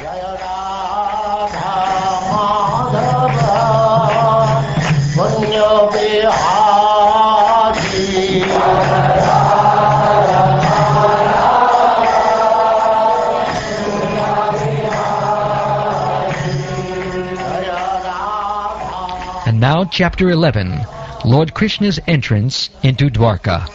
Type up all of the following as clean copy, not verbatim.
And now, Chapter 11, Lord Krishna's entrance into Dwarka.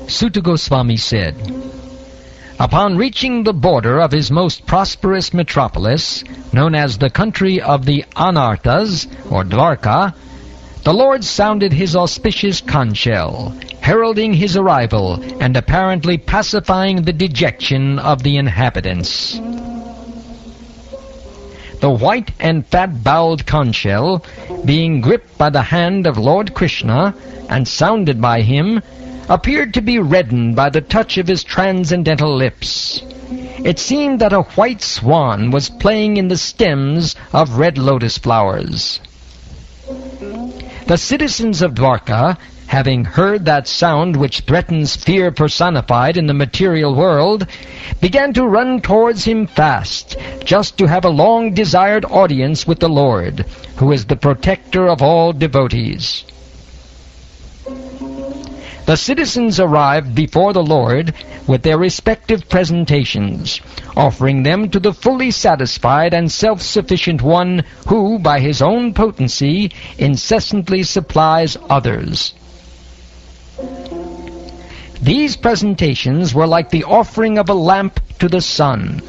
Suta Goswami said, upon reaching the border of his most prosperous metropolis, known as the country of the Anarthas, or Dwarka, the Lord sounded his auspicious conch shell, heralding his arrival and apparently pacifying the dejection of the inhabitants. The white and fat-bowled conch shell, being gripped by the hand of Lord Krishna and sounded by him, appeared to be reddened by the touch of his transcendental lips. It seemed that a white swan was playing in the stems of red lotus flowers. The citizens of Dwarka, having heard that sound which threatens fear personified in the material world, began to run towards him fast, just to have a long-desired audience with the Lord, who is the protector of all devotees. The citizens arrived before the Lord with their respective presentations, offering them to the fully satisfied and self-sufficient one who, by his own potency, incessantly supplies others. These presentations were like the offering of a lamp to the sun.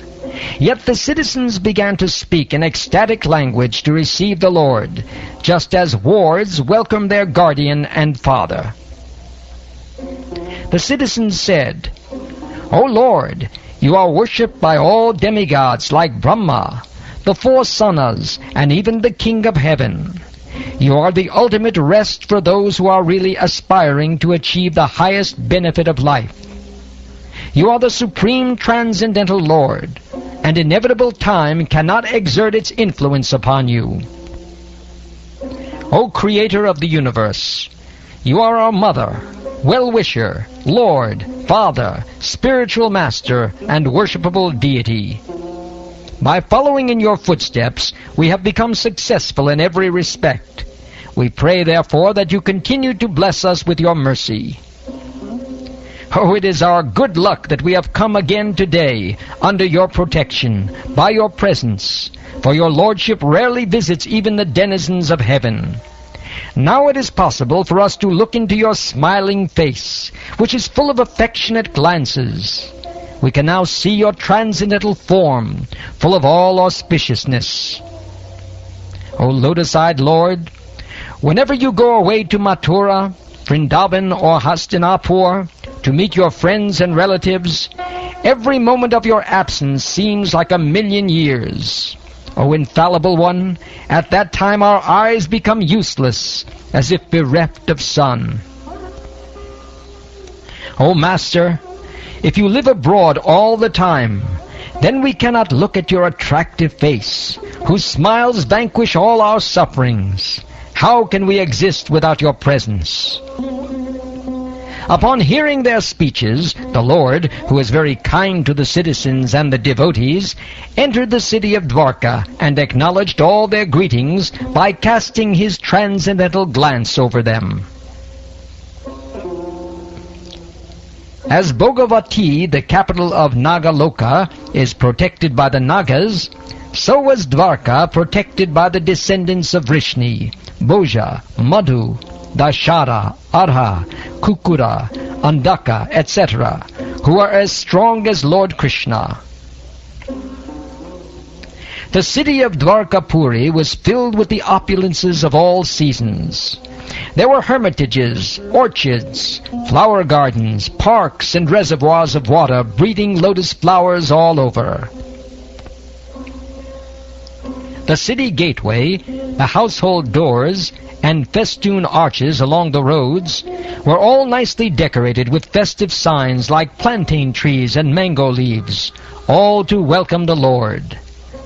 Yet the citizens began to speak in ecstatic language to receive the Lord, just as wards welcome their guardian and father. The citizens said, O Lord, you are worshipped by all demigods like Brahma, the four Sanas, and even the King of Heaven. You are the ultimate rest for those who are really aspiring to achieve the highest benefit of life. You are the supreme transcendental Lord, and inevitable time cannot exert its influence upon you. O Creator of the universe, you are our mother, well-wisher, Lord, Father, spiritual master, and worshipable deity. By following in your footsteps, we have become successful in every respect. We pray, therefore, that you continue to bless us with your mercy. Oh, it is our good luck that we have come again today, under your protection, by your presence, for your lordship rarely visits even the denizens of heaven. Now it is possible for us to look into your smiling face, which is full of affectionate glances. We can now see your transcendental form, full of all auspiciousness. O lotus-eyed Lord, whenever you go away to Mathura, Vrindavan, or Hastinapur, to meet your friends and relatives, every moment of your absence seems like 1,000,000 years. O infallible one, at that time our eyes become useless, as if bereft of sun. O Master, if you live abroad all the time, then we cannot look at your attractive face, whose smiles vanquish all our sufferings. How can we exist without your presence? Upon hearing their speeches, the Lord, who is very kind to the citizens and the devotees, entered the city of Dwarka and acknowledged all their greetings by casting his transcendental glance over them. As Bhagwati, the capital of Nagaloka, is protected by the Nagas, so was Dwarka protected by the descendants of Vrishni, Bhoja, Madhu, Dashara, Arha, Kukura, Andaka, etc., who are as strong as Lord Krishna. The city of Dwarkapuri was filled with the opulences of all seasons. There were hermitages, orchards, flower gardens, parks, and reservoirs of water breeding lotus flowers all over. The city gateway, the household doors, and festoon arches along the roads were all nicely decorated with festive signs like plantain trees and mango leaves, all to welcome the Lord.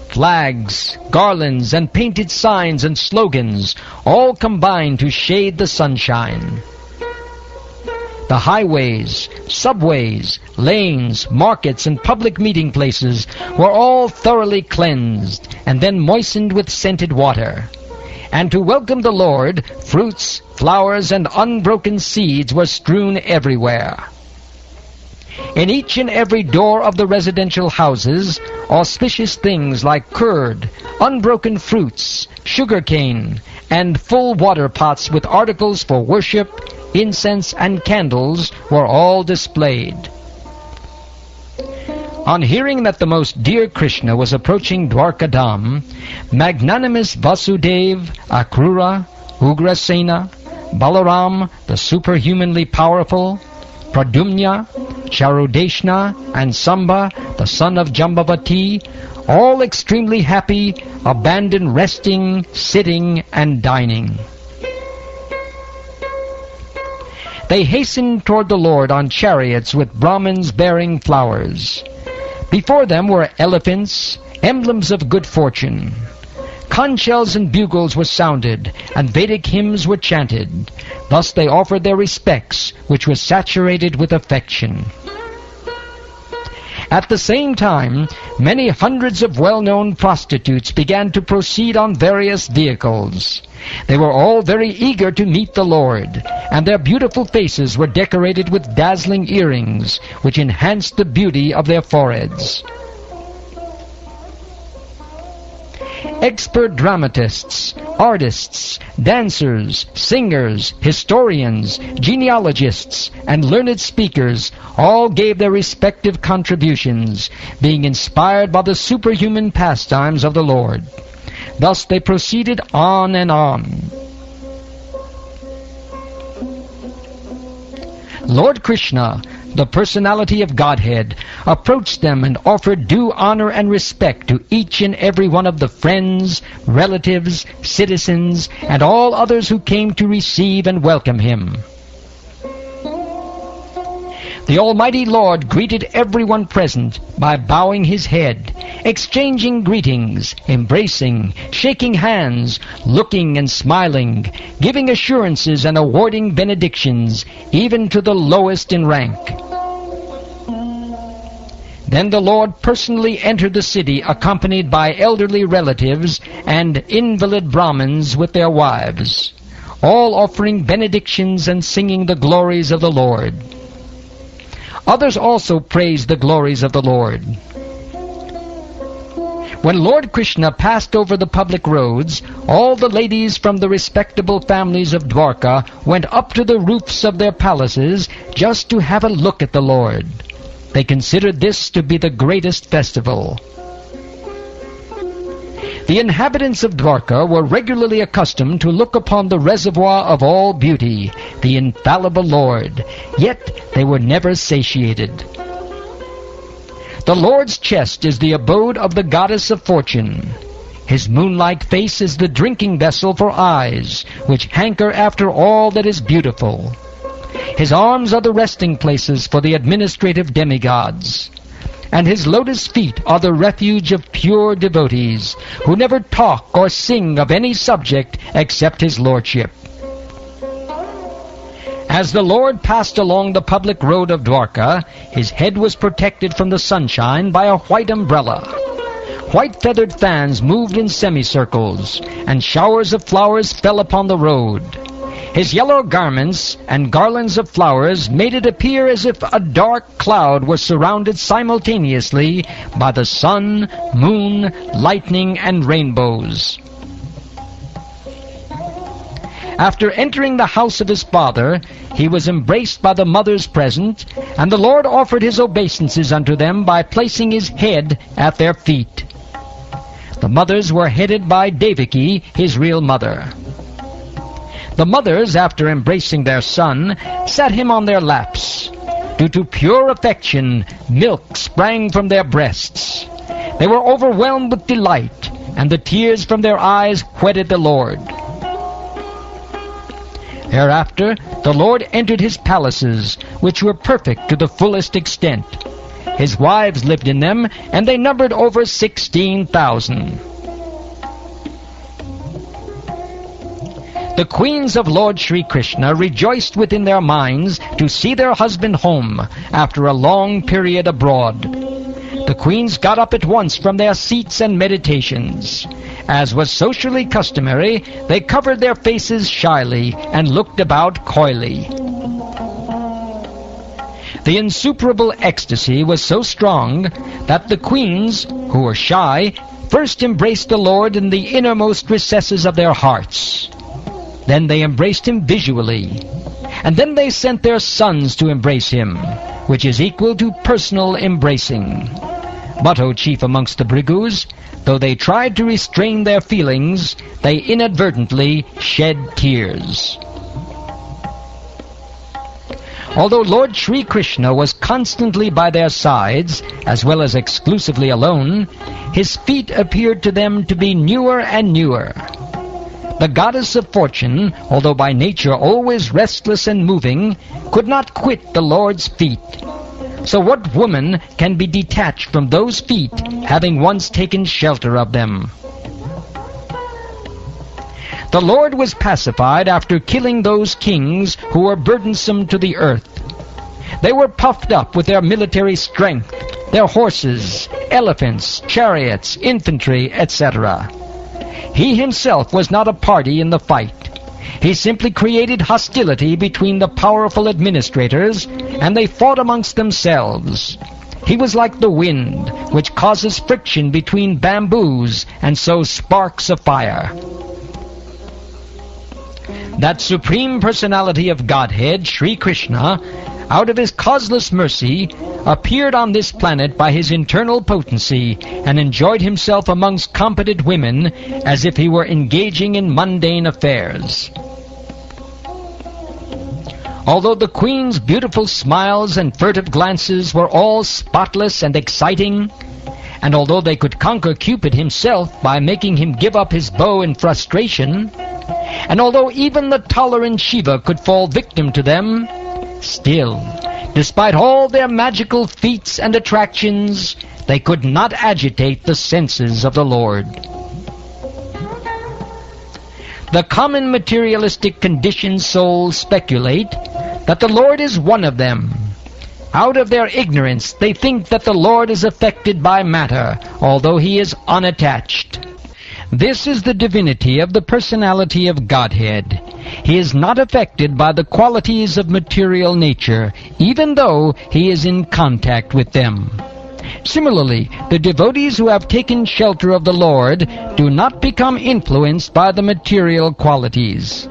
Flags, garlands, and painted signs and slogans all combined to shade the sunshine. The highways, subways, lanes, markets, and public meeting places were all thoroughly cleansed and then moistened with scented water. And to welcome the Lord, fruits, flowers, and unbroken seeds were strewn everywhere. In each and every door of the residential houses, auspicious things like curd, unbroken fruits, sugar cane, and full water pots with articles for worship, incense, and candles were all displayed. On hearing that the most dear Krishna was approaching Dwarkadam, magnanimous Vasudeva, Akrura, Ugrasena, Balaram, the superhumanly powerful, Pradumna, Charudeshna, and Samba, the son of Jambavati, all extremely happy, abandoned resting, sitting, and dining. They hastened toward the Lord on chariots with Brahmins bearing flowers. Before them were elephants, emblems of good fortune. Conch shells and bugles were sounded, and Vedic hymns were chanted. Thus they offered their respects, which were saturated with affection. At the same time, many hundreds of well-known prostitutes began to proceed on various vehicles. They were all very eager to meet the Lord, and their beautiful faces were decorated with dazzling earrings, which enhanced the beauty of their foreheads. Expert dramatists, artists, dancers, singers, historians, genealogists, and learned speakers all gave their respective contributions, being inspired by the superhuman pastimes of the Lord. Thus they proceeded on and on. Lord Krishna, the personality of Godhead, approached them and offered due honor and respect to each and every one of the friends, relatives, citizens, and all others who came to receive and welcome him. The Almighty Lord greeted everyone present by bowing his head, exchanging greetings, embracing, shaking hands, looking and smiling, giving assurances and awarding benedictions, even to the lowest in rank. Then the Lord personally entered the city accompanied by elderly relatives and invalid Brahmins with their wives, all offering benedictions and singing the glories of the Lord. Others also praised the glories of the Lord. When Lord Krishna passed over the public roads, all the ladies from the respectable families of Dwarka went up to the roofs of their palaces just to have a look at the Lord. They considered this to be the greatest festival. The inhabitants of Dwarka were regularly accustomed to look upon the reservoir of all beauty, the infallible Lord, yet they were never satiated. The Lord's chest is the abode of the goddess of fortune. His moon-like face is the drinking vessel for eyes, which hanker after all that is beautiful. His arms are the resting places for the administrative demigods. And his lotus feet are the refuge of pure devotees, who never talk or sing of any subject except his lordship. As the Lord passed along the public road of Dwarka, his head was protected from the sunshine by a white umbrella. White feathered fans moved in semicircles, and showers of flowers fell upon the road. His yellow garments and garlands of flowers made it appear as if a dark cloud was surrounded simultaneously by the sun, moon, lightning, and rainbows. After entering the house of his father, he was embraced by the mothers present, and the Lord offered his obeisances unto them by placing his head at their feet. The mothers were headed by Devaki, his real mother. The mothers, after embracing their son, set him on their laps. Due to pure affection, milk sprang from their breasts. They were overwhelmed with delight, and the tears from their eyes whetted the Lord. Thereafter, the Lord entered his palaces, which were perfect to the fullest extent. His wives lived in them, and they numbered over 16,000. The queens of Lord Sri Krishna rejoiced within their minds to see their husband home after a long period abroad. The queens got up at once from their seats and meditations. As was socially customary, they covered their faces shyly and looked about coyly. The insuperable ecstasy was so strong that the queens, who were shy, first embraced the Lord in the innermost recesses of their hearts. Then they embraced him visually, and then they sent their sons to embrace him, which is equal to personal embracing. But, O chief amongst the Brigus, though they tried to restrain their feelings, they inadvertently shed tears. Although Lord Sri Krishna was constantly by their sides, as well as exclusively alone, his feet appeared to them to be newer and newer. The goddess of fortune, although by nature always restless and moving, could not quit the Lord's feet. So what woman can be detached from those feet, having once taken shelter of them? The Lord was pacified after killing those kings who were burdensome to the earth. They were puffed up with their military strength, their horses, elephants, chariots, infantry, etc. He himself was not a party in the fight. He simply created hostility between the powerful administrators, and they fought amongst themselves. He was like the wind, which causes friction between bamboos and so sparks a fire. That Supreme Personality of Godhead, Sri Krishna, out of his causeless mercy, appeared on this planet by his internal potency and enjoyed himself amongst competent women as if he were engaging in mundane affairs. Although the queen's beautiful smiles and furtive glances were all spotless and exciting, and although they could conquer Cupid himself by making him give up his bow in frustration, and although even the tolerant Shiva could fall victim to them, still, despite all their magical feats and attractions, they could not agitate the senses of the Lord. The common materialistic conditioned souls speculate that the Lord is one of them. Out of their ignorance, they think that the Lord is affected by matter, although he is unattached. This is the divinity of the personality of Godhead. He is not affected by the qualities of material nature, even though he is in contact with them. Similarly, the devotees who have taken shelter of the Lord do not become influenced by the material qualities.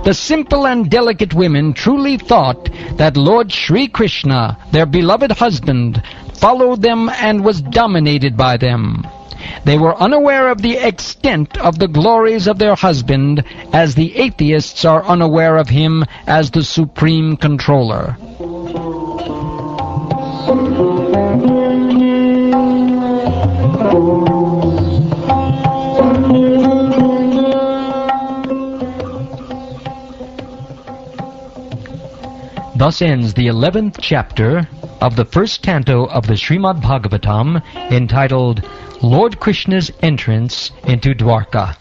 The simple and delicate women truly thought that Lord Sri Krishna, their beloved husband, followed them and was dominated by them. They were unaware of the extent of the glories of their husband, as the atheists are unaware of him as the supreme controller. Thus ends the 11th chapter of the first canto of the Srimad Bhagavatam, entitled Lord Krishna's Entrance into Dwarka.